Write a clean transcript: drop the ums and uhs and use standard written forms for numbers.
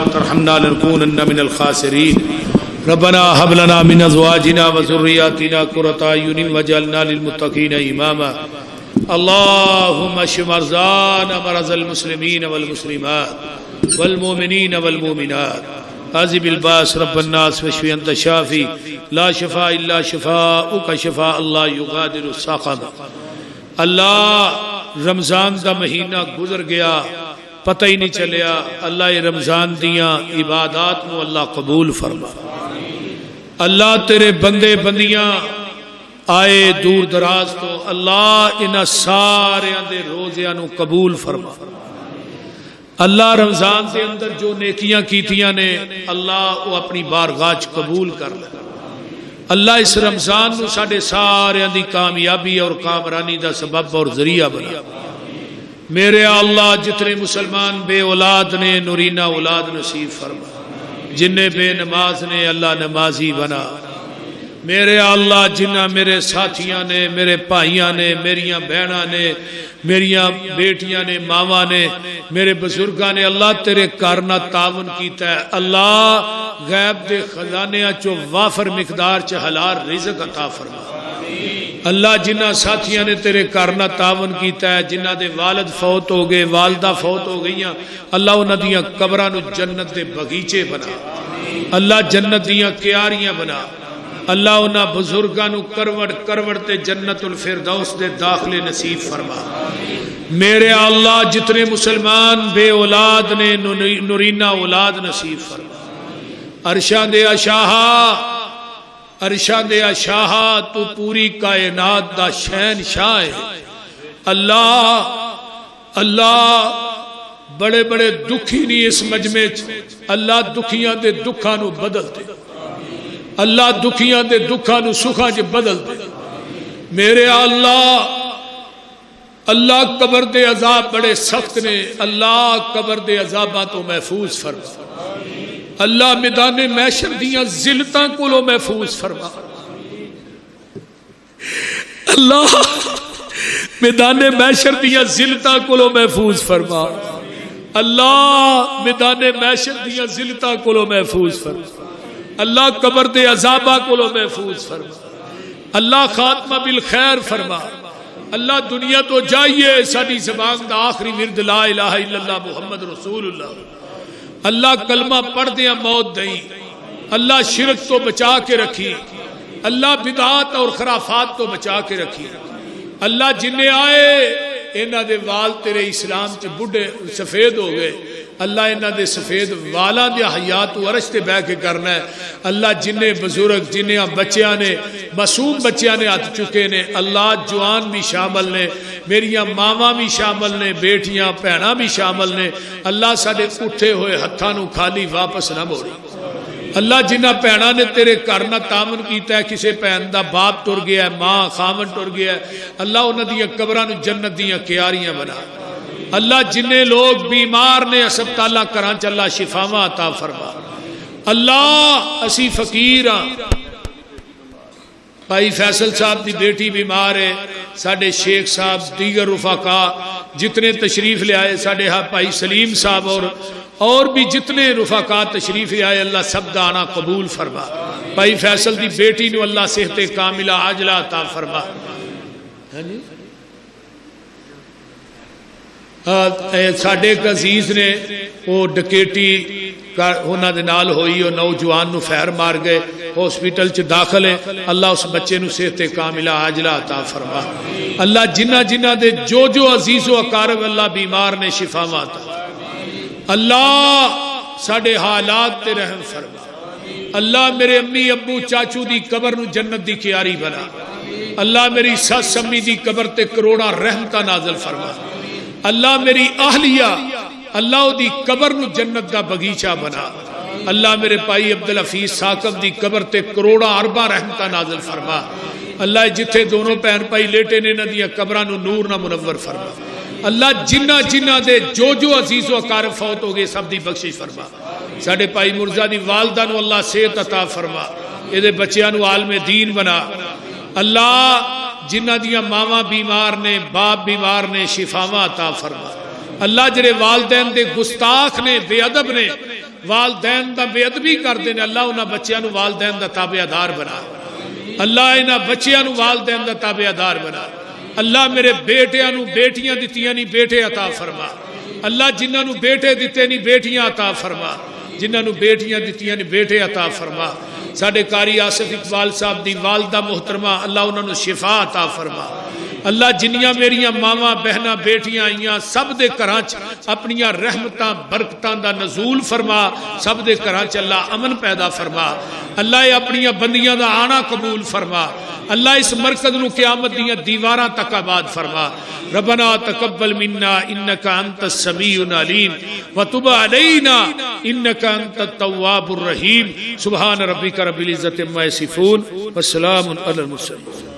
وترحمنا لنكونن من الخاسرين ربنا هب لنا من ازواجنا وذرياتنا قرة اعين واجعلنا للمتقين اماما اللهم اشف مرضانا مرضى المسلمين والمسلمات والمؤمنين والمؤمنات عذب الباس رب الناس واشف انت الشافي لا شفاء الا شفاؤك شفاء لا يغادر سقما. اللہ رمضان دا مہینہ گزر گیا پتہ ہی نہیں چلیا. اللہ یہ رمضان دیاں عبادات نو اللہ قبول فرما. اللہ تیرے بندے بندیاں آئے دور دراز تو اللہ انہاں ساریاں دے روزیاں نو قبول فرما. اللہ رمضان دے اندر جو نیکیاں کیتیاں نے اللہ وہ اپنی بارگاہ وچ قبول کر لے. اللہ اس رمضان نو ساڈے ساریاں دی کامیابی اور کامرانی دا سبب اور ذریعہ بنا. میرے اللہ جتنے مسلمان بے اولاد نے نورینہ اولاد نصیب فرما. جنہیں بے نماز نے اللہ نمازی بنا. میرے اللہ جنہ میرے ساتھیاں نے میرے بھائیاں نے میریاں بہناں نے میریاں بیٹیاں نے ماواں نے میرے بزرگاں نے اللہ تیرے کارنا تعاون کیتا ہے. اللہ غیب دے خزانیاں چو وافر مقدار چ حلال رزق عطا فرما. اللہ جنہ ساتھیاں نے تیرے کارنا تعاون کیتا ہے جنہ دے والد فوت ہو گئے والدہ فوت ہو گئیاں اللہ انہاں دیاں قبراں نو جنت دے بغیچے بنا. اللہ جنت دیاں کیاریاں بنا. اللہ انہاں بزرگاں نو کروڑ تے جنت الفردوس دے داخلے نصیب فرما. میرے اللہ جتنے مسلمان بے اولاد نے نورینہ اولاد نصیب فرما. عرشاں دے اشاہا تو پوری کائنات دا شہنشاہ ہے. اللہ بڑے بڑے دکھی نہیں اس مجمع اللہ دکھیاں دے دکھاں نو بدل دے. اللہ دکھیاں دے دکھاں نو سکھاں چ بدل دے. میرے اللہ قبر دے عذاب بڑے سخت نے اللہ قبر دے عذاباں تو محفوظ فرما. اللہ میدان محشر دیاں ذلتاں کولو محفوظ فرما. اللہ میدان محشر دیاں ذلتاں کولو محفوظ فرما. اللہ میدان محشر دیاں ذلتاں کولو محفوظ فرما. اللہ قبر دے عذاباں کولو محفوظ فرما. اللہ خاتمہ بالخیر فرما. اللہ دنیا تو جائیے ساری زبان دا آخری ورد لا الہ الا اللہ محمد رسول اللہ. اللہ کلمہ پڑھ دیا موت دئی. اللہ شرک تو بچا کے رکھی. اللہ بدعات اور خرافات تو بچا کے رکھی. اللہ جنہیں آئے انہاں دے وال تیرے اسلام چ بڑھے سفید ہو گئے اللہ انہاں دے سفید والاں دے حیات و عرش تے بہ کے کرنا ہے. اللہ جنہیں بزرگ جنہیں بچیاں نے معصوم بچیاں نے ہاتھ چکے نے اللہ جوان بھی شامل نے میریاں ماواں بھی شامل نے بیٹیاں بھیناں بھی شامل نے. اللہ ساڈے اٹھے ہوئے ہتھاں نو خالی واپس نہ موڑی. اللہ جنہ بھیناں نے تیرے گھر نہ تعاون کیتا ہے کسے بھین دا باپ ٹر گیا ہے ماں خاون ٹر گیا ہے اللہ انہاں دیاں قبراں نو جنت دیاں کیاریاں بنا. اللہ جنہیں لوگ بیمار نے ہسپتالاں کراں چ اللہ شفاواں عطا فرما. اللہ اسی فقیر ہاں. بھائی فیصل صاحب دی بیٹی بیمار ہے. ساڈے شیخ صاحب دیگر رفقا جتنے تشریف لے آئے ساڈے ہاں بھائی سلیم صاحب اور بھی جتنے رفقا تشریف لے آئے اللہ سب دا آنا قبول فرما. بھائی فیصل دی بیٹی نو اللہ صحت کاملہ عاجلہ عطا فرما. ساڈے ایک عزیز نے وہ ڈکیٹی انہاں دے نال ہوئی اور نوجوان نو فیر مار گئے ہاسپٹل چ داخل ہے اللہ اس بچے نو صحت کاملہ عاجلہ عطا فرما. اللہ جنہ دے جو عزیز و اقارب اللہ بیمار نے شفاواں عطا. اللہ ساڈے حالات تے رحم فرما. اللہ میرے امی ابو چاچو دی قبر نو جنت دی کیاری بنا. اللہ میری سس امی دی قبر تے کروڑا رحمتاں نازل فرما. اللہ میری اہلیہ اللہ دی قبر نو جنت دا بغیچہ بنا. اللہ میرے بھائی عبدالحفیظ ثاقب دی قبر تے کروڑا ارباں رحمتاں نازل فرما. اللہ جتھے دونوں بہن بھائی لیٹے نے انہاں دیاں قبراں نو نور نہ منور فرما. اللہ جنہ دے جو عزیز و اقارب فوت ہو گئے سب دی بخشش فرما. ساڈے بھائی مرزا دی والدہ نو اللہ صحت عطا فرما. اے بچیاں نو عالم دین بنا. اللہ جنہ دیاں ماواں بیمار نے باپ بیمار نے شفاواں عطا فرما. اللہ جڑے والدین دے گستاخ نے، بے ادب نے، والدین دا بے ادبی کردے نے، اللہ انہاں بچیاں نو والدین دا تابعدار بنا، اللہ انہاں بچیاں نو والدین دا تابعدار بنا، اللہ میرے بیٹیاں نو بیٹیاں دتیاں نہیں بیٹے عطا فرما، اللہ جنہاں نو بیٹے دتے نہیں بیٹیاں عطا فرما، جنہاں نو بیٹیاں دتیاں نہیں بیٹے عطا فرما، ساڈے قاری آصف اقبال صاحب دی والدہ محترمہ اللہ انہاں نو شفا عطا فرما، اللہ جنیاں میریاں ماواں بہناں بیٹیاں آئیاں سب دے گھراں چ اپنیاں رحمتاں برکتاں دا نزول فرما، سب دے گھراں چ اللہ امن پیدا فرما، اللہ اے اپنیاں بندیاں دا آنا قبول فرما، اللہ اس مرکز نو قیامت دیاں دیواراں تک آباد فرما، ربنا تقبل منا انک انت السمیع العلیم وتب علینا انک انت التواب الرحیم، سبحان ربک رب العزۃ عما یصفون وسلام علی المرسلین۔